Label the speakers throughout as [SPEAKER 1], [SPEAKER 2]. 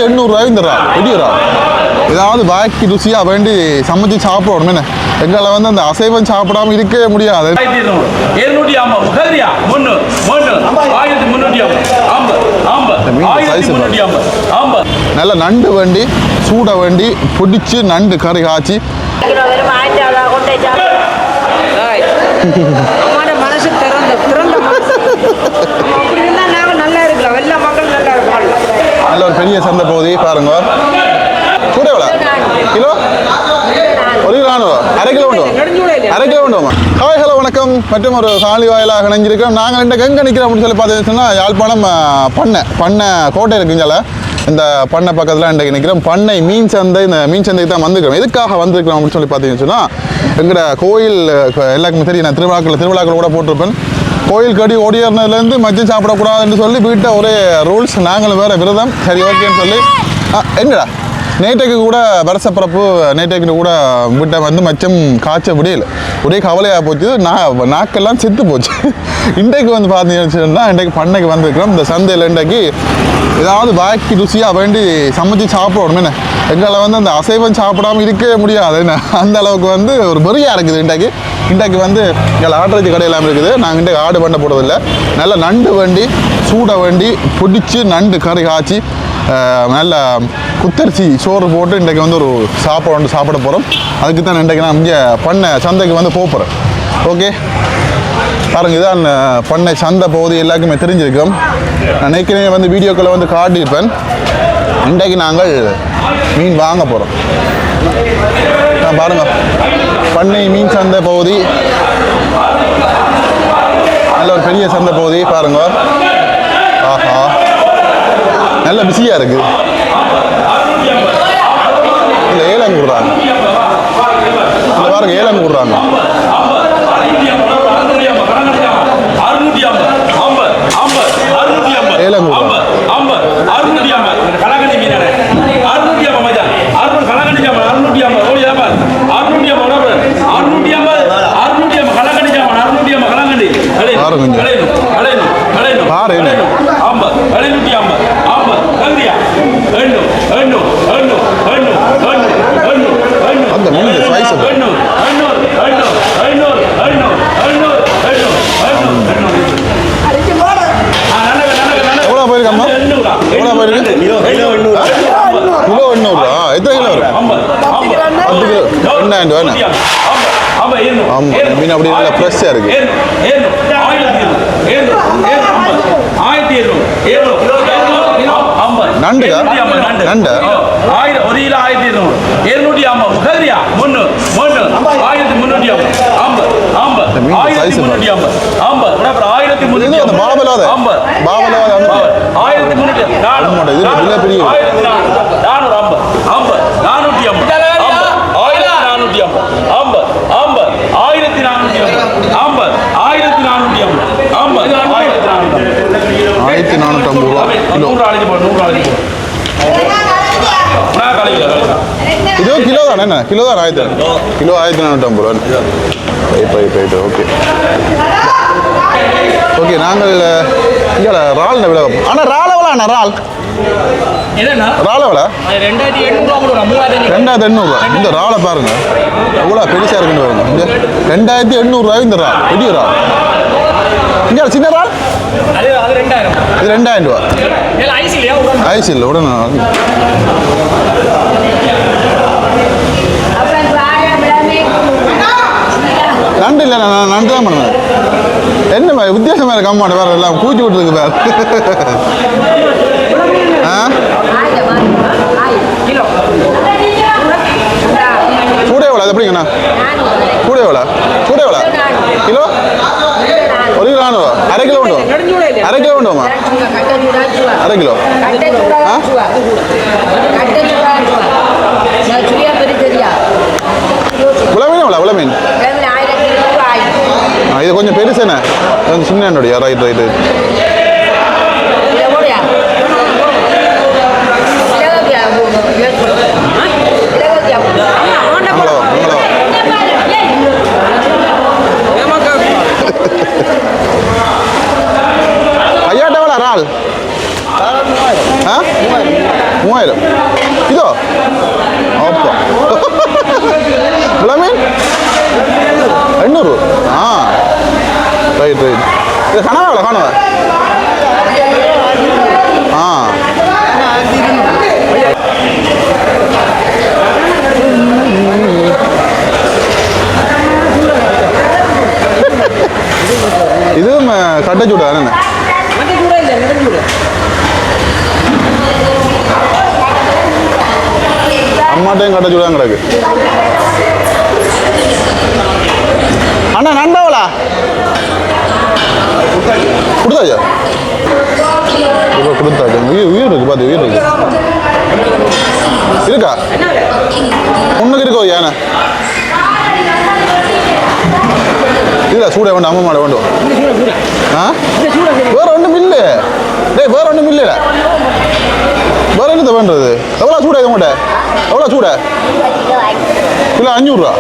[SPEAKER 1] 800 இந்த இறால் பெரிய இறால் ஏதாவது வாய்க்கு ருசியாக வேண்டி சமைச்சு சாப்பிடணும் என்ன எங்களை வந்து அந்த அசைவம் சாப்பிடாம இருக்கவே முடியாது. நல்ல நண்டு வேண்டி சூட வேண்டி பிடிச்சி நண்டு கறி காய்ச்சி
[SPEAKER 2] மனசு
[SPEAKER 1] நல்ல ஒரு பெரிய சந்தை போகுது பாருங்க. கூட எவ்வளோ கிலோ? 1 கிலோ 1/2 கிலோ உண்டு, 1/2 கிலோ உண்டுமா? ஹாய் ஹலோ வணக்கம். மற்றும் ஒரு காலி வாயிலாக இணைஞ்சிருக்கோம். நாங்கள் ரெண்டு எங்கே நிற்கிறோம் அப்படின்னு சொல்லி பார்த்தீங்கன்னா யாழ்ப்பாணம் பண்ணை கோட்டை இருக்குங்கள இந்த பண்ணை பக்கத்தில் இன்றைக்கு நிற்கிறோம். பண்ணை மீன் சந்தை. இந்த மீன் சந்தைக்கு தான் வந்திருக்கிறோம். எதுக்காக வந்திருக்கிறோம் அப்படின்னு சொல்லி பார்த்தீங்கன்னு சொன்னால் எங்களோட கோயில் எல்லாருக்குமே தெரியும். நான் திருவிழாக்கள் கூட போட்டிருப்பேன். கோயில் கடி ஓடியறதுலேருந்து மச்சம் சாப்பிடக்கூடாதுன்னு சொல்லி வீட்டை ஒரே ரூல்ஸ். நாங்களும் வேறு விரதம் சரி ஓகேன்னு சொல்லி என்னடா நேற்றைக்கு கூட வருஷப்பிறப்பு நேற்றைக்கு கூட வீட்டை வந்து மச்சம் காய்ச்ச முடியல. ஒரே கவலையாக போச்சு. நாக்கெல்லாம் செத்து போச்சு. இன்றைக்கு வந்து பார்த்தீங்கன்னா இன்றைக்கு பண்ணைக்கு வந்திருக்கிறோம். இந்த சந்தையில் இன்றைக்கு ஏதாவது வாய்க்கு ருசியாக வேண்டி சமைச்சு சாப்பிடணும் என்ன எங்களை வந்து அந்த அசைவம் சாப்பிடாமல் இருக்கவே முடியாது என்ன அந்த அளவுக்கு வந்து ஒரு பெரியாக இருக்குது. இன்றைக்கு வந்து எங்களை ஆட்டுறச்சி கடையெல்லாம் இருக்குது. நாங்கள் இன்றைக்கு ஆடு பண்ண போடுறதில்லை. நல்ல நண்டு வேண்டி சூட வேண்டி பிடிச்சி நண்டு கறி காய்ச்சி நல்ல குத்தரிசி சோறு போட்டு இன்றைக்கு வந்து ஒரு சாப்பாடு சாப்பிட போகிறோம். அதுக்கு தான் இன்றைக்கு நான் இங்கே பண்ணை சந்தைக்கு வந்து போகிறேன். ஓகே பாருங்கள், இதான் பண்ணை சந்தை போகுது எல்லாருக்குமே தெரிஞ்சிருக்கோம். நான் ஏற்கனவே வந்து வீடியோக்களை வந்து காட்டியிருப்பேன். இன்றைக்கு நாங்கள் மீன் வாங்க போகிறோம். பாருங்கள், பண்ணை மீன் சந்தை பகுதி நல்ல ஒரு பெரிய சந்தை பகுதி பாருங்க. ஆஹா நல்ல பிஸியாக இருக்குது. இல்லை ஏலம் கூடுறாங்க. இல்லை பாருங்க ஏலம் கூடுறாங்க. ஏலம் கூடுறாங்க. மீன் அப்படி நல்லா ஃப்ரெஷ்ஷாக இருக்கு. நண்டுக்கா? நண்டு
[SPEAKER 3] 1 கிலோ 1250
[SPEAKER 1] இது கிலோ தானே? என்ன கிலோ தான்? கிலோ 1450. Okay okay. நாங்கள் இங்கே இறால் விலை. ஆனால் இறால் எவ்வளோ? அண்ணா இறால் எவ்வளோ? 2800. இந்த இறாலை பாருங்க எவ்வளோ பெருசாக இருக்குன்னு பாருங்க. இங்கே 2800 இந்த இறால் பெரிய இறால். இங்கே சின்ன இறால் இது 2000 ரூபா. ஐஸ் இல்லை உடனே நண்டு இல்லை. நான் நண்டு தான் பண்ணுவேன். என்ன வித்தியாசமாக இருக்கு அம்மாட்ட வேறு எல்லாம் கூச்சி விட்டுருக்கு வேறு. கூட எவ்வளோ? அது எப்படிங்கண்ணா? கூட எவ்வளோ கிலோ? 1 கிலோ 400. 1/2 கிலோ உண்டு? 1/2 கிலோ உண்டுமா? 1/2 கிலோ உளமீன் எவ்வளோ? உளமீன் இது கொஞ்சம் பெருசுண்ணே, கொஞ்சம் சின்ன என்னுடைய. ரைட் ஐயாட்ட எவ்வளோ இறால்? 3000. நூறு. ஆ ரைட் ரைட். இது கனவா கனவா? ஆ இதுவும் கட்டச்சூடா என்ன? அம்மாட்டையும் கட்டச்சூடா கிடக்கு. அண்ணா நண்பாவலா கொடுத்தாச்சா? இப்போ கொடுத்தாச்சு. உயிர் இருக்கு பார்த்து உயிர் இருக்கு இருக்கா? ஒன்றுக்கு இருக்கோ யானை இல்லை சூட வேண்டாம். அம்மா மாட வேண்டும். ஆ வேற ஒன்றும் இல்லை. டேய் வேற ஒன்றும் இல்லை. வேற என்னத்தை வேண்டது? எவ்வளோ சூட இருக்க மாட்டேன்? எவ்வளோ சூட? கிலோ 500 ரூபா.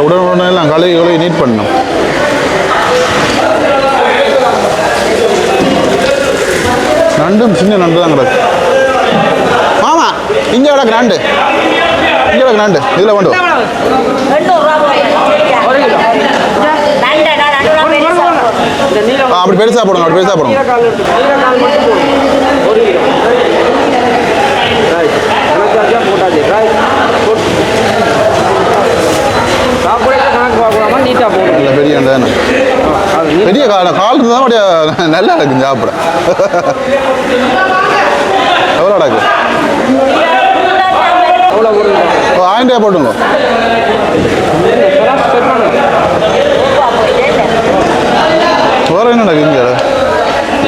[SPEAKER 1] உடனே எல்லாம் கழுவி நீட் பண்ணணும். நண்டும் சின்ன நண்டு தான் கிடக்கு. ஆமா இங்கே கிடக்கு நண்டு. இங்கே கிடக்கு நண்டு. இதில் வேண்டும். அப்படி பெருசாக போடுங்க. அப்படி பெருசாக போடுங்க. பெரிய பெரிய கால் தான் அப்படியே நல்லா இருக்கு சாப்பிட. எவ்வளோ அடக்கு? 1000 ரூபாய் போட்டுங்க. வேற என்ன நடக்கு இங்கே?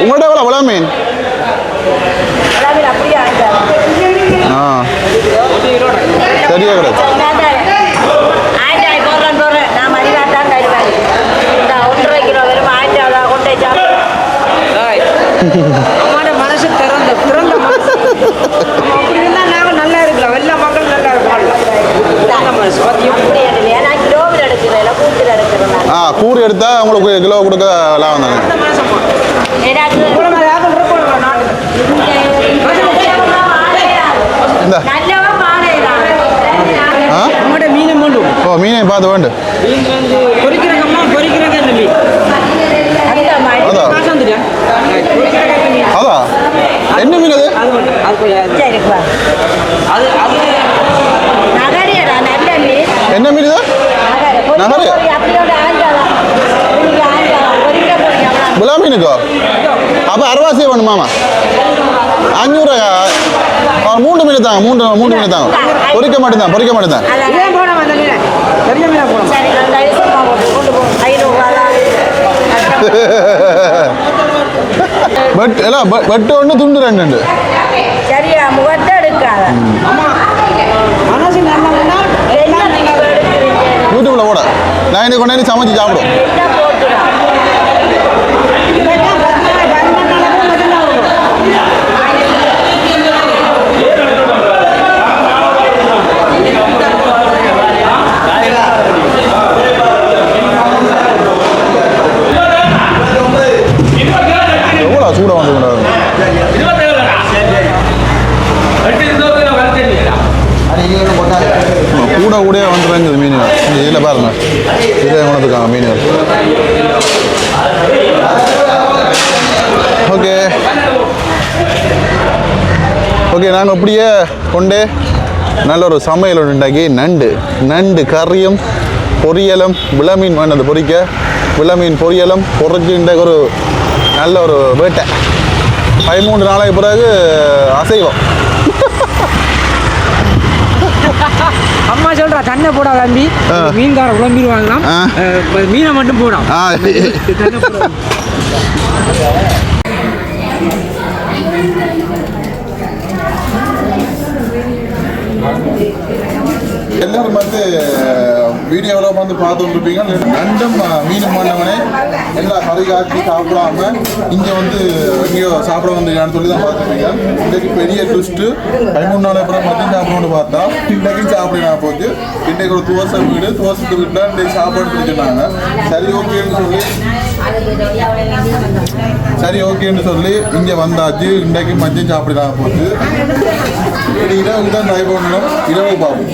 [SPEAKER 1] உங்கள்கிட்ட எவ்வளோ விளா மீன்? ஆ சரியா கிடக்கு.
[SPEAKER 2] மனசு திறந்த திறந்த அப்படி இருந்தா நாங்கள் நல்லா இருக்கலாம். எல்லா மக்களும் நல்லா இருப்பாங்க.
[SPEAKER 1] கூறு எடுத்தா உங்களுக்கு கிலோ கொடுக்க லாபம் தானே.
[SPEAKER 2] மீனை வேண்டும்.
[SPEAKER 1] ஓ மீனை பார்த்து வேண்டும்.
[SPEAKER 2] பொறிக்கிறக்கம்மா பொறிக்கிறக்க இந்த மீன்
[SPEAKER 1] அதான் என்ன மீன் அது? என்ன மீன் இது? நகரு விழா மீனுக்கோ? அப்போ அரைவாசியே வேணுமாமா? 500 ரூபா. 3 மீன் தாங்க. 3 மீன் தாங்க. பொறிக்க மாட்டேன் பொறிக்க மாட்டேன். வெட்டு ஒன்று துண்டு 2
[SPEAKER 4] சரியா முகத்தை எடுக்காத.
[SPEAKER 1] யூடியூப்ல போட நான் இன்னைக்கு கொண்டாந்து சமைச்சு சாப்பிடும். எவ்வளோ சூட வந்து கூட கூட வந்துடுறாங்க மீன்கள். இதில் பாருங்க இதில் கொண்டுருக்காங்க மீன்கள். ஓகே ஓகே நாங்கள் அப்படியே கொண்டு நல்ல ஒரு சமையல் உண்டாக்கி நண்டு கறியும் பொரியலும் விளமீன் வேண்டது பொரிக்க விளமீன் பொரியலும் பொறிச்சுட்ட ஒரு நல்ல ஒரு வேட்டை. 13 நாளைக்கு பிறகு அசைவம்.
[SPEAKER 2] அம்மா சொல்றா தண்ணை போடா தம்பி, மீன்கார குழம்பிடுவாங்களாம், மீனை மட்டும் போடாம்.
[SPEAKER 1] எல்லாரும் வந்து வீடியோவில் வந்து பார்த்துருப்பீங்க. நண்டும் மீனும் பண்ணவனே எல்லா கறி காய்ச்சி சாப்பிடாம இங்கே வந்து எங்கேயோ சாப்பிட வந்துருக்கான்னு சொல்லி தான் பார்த்துருப்பீங்க. இன்றைக்கு பெரிய ட்விஸ்ட்டு 13 நாள் அப்புறம் மட்டும் சாப்பிடணும்னு பார்த்தா இன்றைக்கும் சாப்பிடலாம் போச்சு. இன்றைக்கு ஒரு துவச வீடு துவசத்து வீட்டில் இன்றைக்கு சாப்பாடு கொடுத்துருந்தாங்க சரி ஓகேன்னு சொல்லி இங்கே வந்தாச்சு இன்றைக்கு மதியம் சாப்பிடலாம் போச்சு இரவுக்கு தான் ட்ரை பண்ணணும் இரவு பார்ப்போம்